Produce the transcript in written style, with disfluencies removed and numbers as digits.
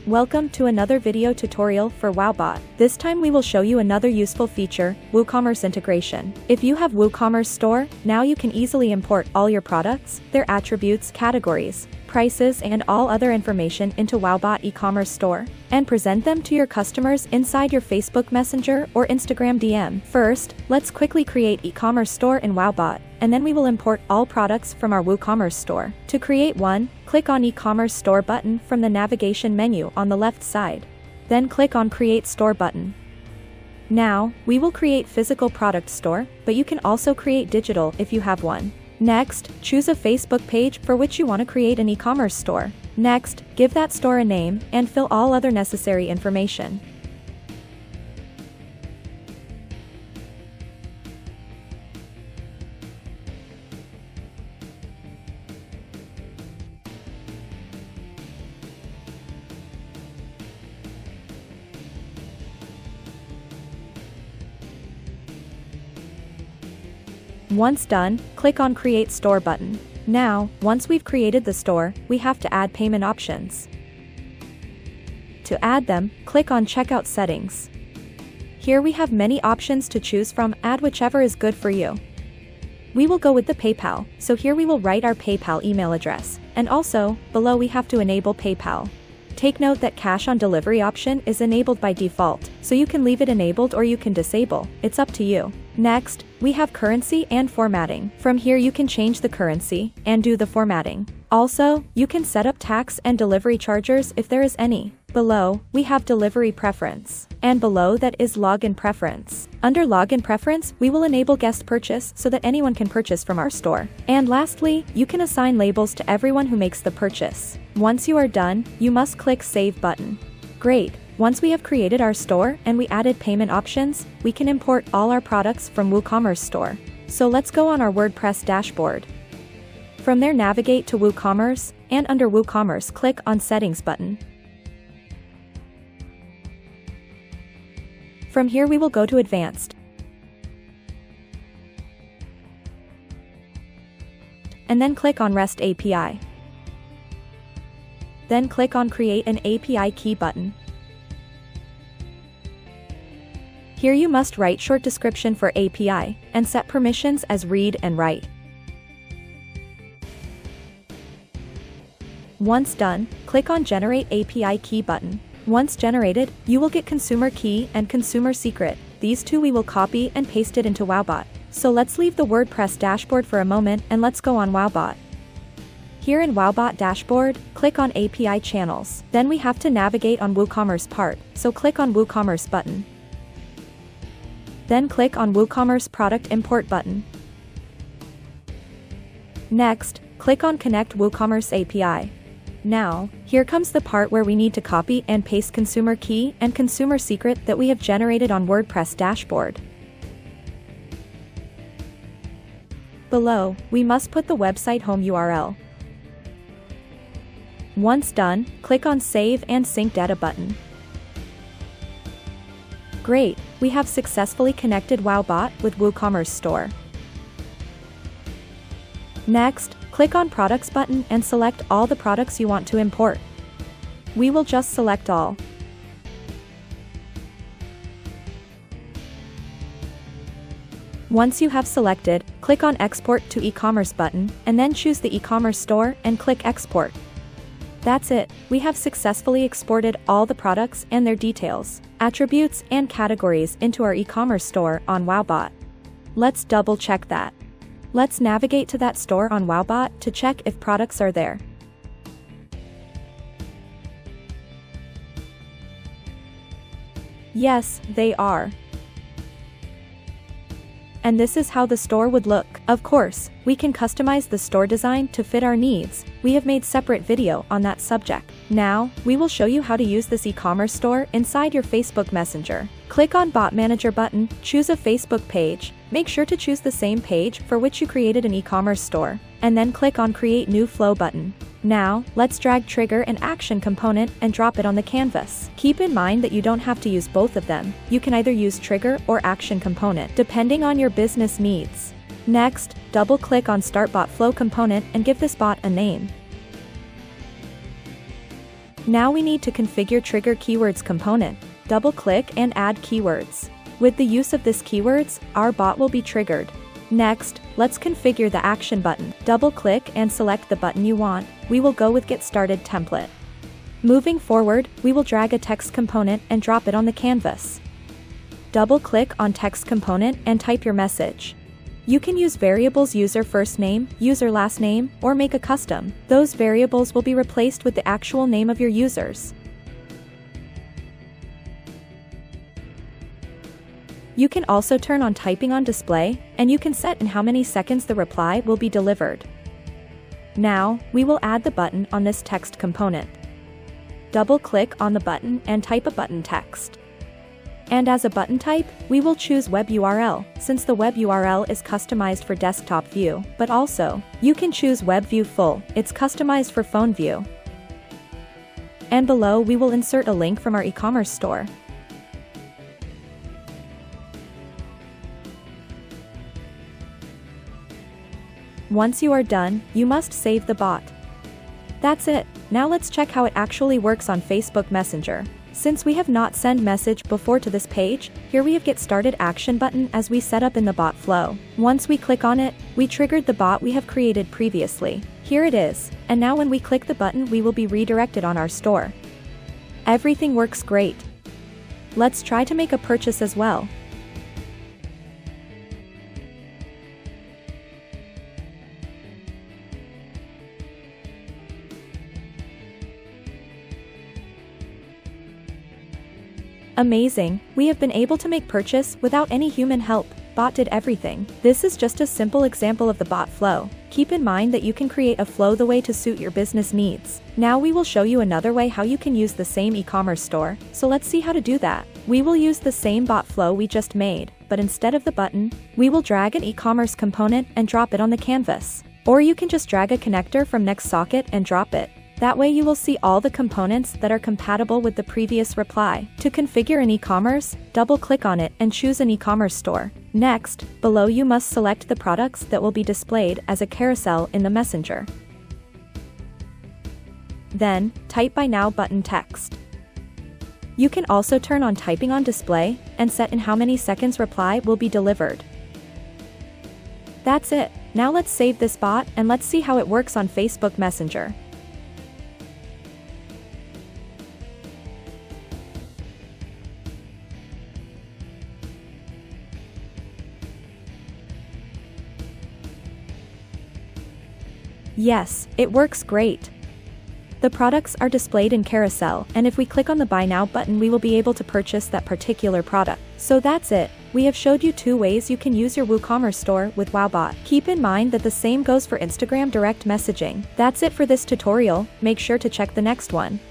Welcome to another video tutorial for VauBot. This time we will show you another useful feature, WooCommerce integration. If you have WooCommerce store, now you can easily import all your products, their attributes, categories, prices and all other information into VauBot e-commerce store, and present them to your customers inside your Facebook Messenger or Instagram DM. First, let's quickly create e-commerce store in VauBot, and then we will import all products from our WooCommerce store. To create one, click on e-commerce store button from the navigation menu on the left side. Then click on create store button. Now, we will create physical product store, but you can also create digital if you have one. Next, choose a Facebook page for which you want to create an e-commerce store. Next, give that store a name and fill all other necessary information. Once done, click on Create Store button. Now, once we've created the store, we have to add payment options. To add them, click on Checkout Settings. Here we have many options to choose from, add whichever is good for you. We will go with the PayPal, so here we will write our PayPal email address, and also, below we have to enable PayPal. Take note that cash on delivery option is enabled by default, so you can leave it enabled or you can disable, it's up to you. Next, we have currency and formatting. From here you can change the currency and do the formatting. Also, you can set up tax and delivery charges if there is any. Below, we have delivery preference, and below that is login preference. Under login preference, we will enable guest purchase so that anyone can purchase from our store. And lastly, you can assign labels to everyone who makes the purchase. Once you are done, you must click Save button. Great! Once we have created our store and we added payment options, we can import all our products from WooCommerce store. So let's go on our WordPress dashboard. From there navigate to WooCommerce, and under WooCommerce click on Settings button. From here we will go to Advanced. And then click on REST API. Then click on Create an API Key button. Here you must write short description for API, and set permissions as read and write. Once done, click on Generate API Key button. Once generated, you will get consumer key and consumer secret. These two we will copy and paste it into VauBot. So let's leave the WordPress dashboard for a moment and let's go on VauBot. Here in VauBot dashboard, click on API channels. Then we have to navigate on WooCommerce part, so click on WooCommerce button. Then click on WooCommerce product import button. Next, click on Connect WooCommerce API. Now, here comes the part where we need to copy and paste consumer key and consumer secret that we have generated on WordPress dashboard. Below, we must put the website home URL. Once done, click on Save and Sync Data button. Great, we have successfully connected VauBot with WooCommerce store. Next, click on Products button and select all the products you want to import. We will just select all. Once you have selected, click on Export to e-commerce button, and then choose the e-commerce store and click Export. That's it, we have successfully exported all the products and their details, attributes and categories into our e-commerce store on VauBot. Let's double check that. Let's navigate to that store on VauBot to check if products are there. Yes, they are. And this is how the store would look. Of course, we can customize the store design to fit our needs. We have made separate video on that subject. Now, we will show you how to use this e-commerce store inside your Facebook Messenger. Click on Bot Manager button, choose a Facebook page, make sure to choose the same page for which you created an e-commerce store, and then click on Create New Flow button. Now, let's drag Trigger and Action component and drop it on the canvas. Keep in mind that you don't have to use both of them. You can either use Trigger or Action component, depending on your business needs. Next, double-click on Start Bot Flow component and give this bot a name. Now we need to configure Trigger Keywords component. Double-click and add keywords. With the use of this keywords, our bot will be triggered. Next, let's configure the action button. Double-click and select the button you want. We will go with Get Started template. Moving forward, we will drag a text component and drop it on the canvas. Double-click on text component and type your message. You can use variables user first name, user last name, or make a custom. Those variables will be replaced with the actual name of your users. You can also turn on typing on display, and you can set in how many seconds the reply will be delivered. Now, we will add the button on this text component. Double-click on the button and type a button text. And as a button type, we will choose web URL, since the web URL is customized for desktop view, but also, you can choose web view full, it's customized for phone view. And below we will insert a link from our e-commerce store. Once you are done, you must save the bot. That's it. Now let's check how it actually works on Facebook Messenger. Since we have not sent message before to this page, here we have Get Started action button as we set up in the bot flow. Once we click on it, we triggered the bot we have created previously. Here it is. And now when we click the button we will be redirected on our store. Everything works great. Let's try to make a purchase as well. Amazing, we have been able to make purchase without any human help. Bot did everything. This is just a simple example of the bot flow. Keep in mind that you can create a flow the way to suit your business needs. Now we will show you another way how you can use the same e-commerce store, so let's see how to do that. We will use the same bot flow we just made, but instead of the button, we will drag an e-commerce component and drop it on the canvas. Or you can just drag a connector from next socket and drop it. That way you will see all the components that are compatible with the previous reply. To configure an e-commerce, double-click on it and choose an e-commerce store. Next, below you must select the products that will be displayed as a carousel in the messenger. Then, type Buy Now button text. You can also turn on typing on display and set in how many seconds reply will be delivered. That's it. Now let's save this bot and let's see how it works on Facebook Messenger. Yes, it works great. The products are displayed in carousel, and if we click on the Buy Now button we will be able to purchase that particular product. So that's it. We have showed you 2 ways you can use your WooCommerce store with VauBot. Keep in mind that the same goes for Instagram direct messaging. That's it for this tutorial, make sure to check the next one.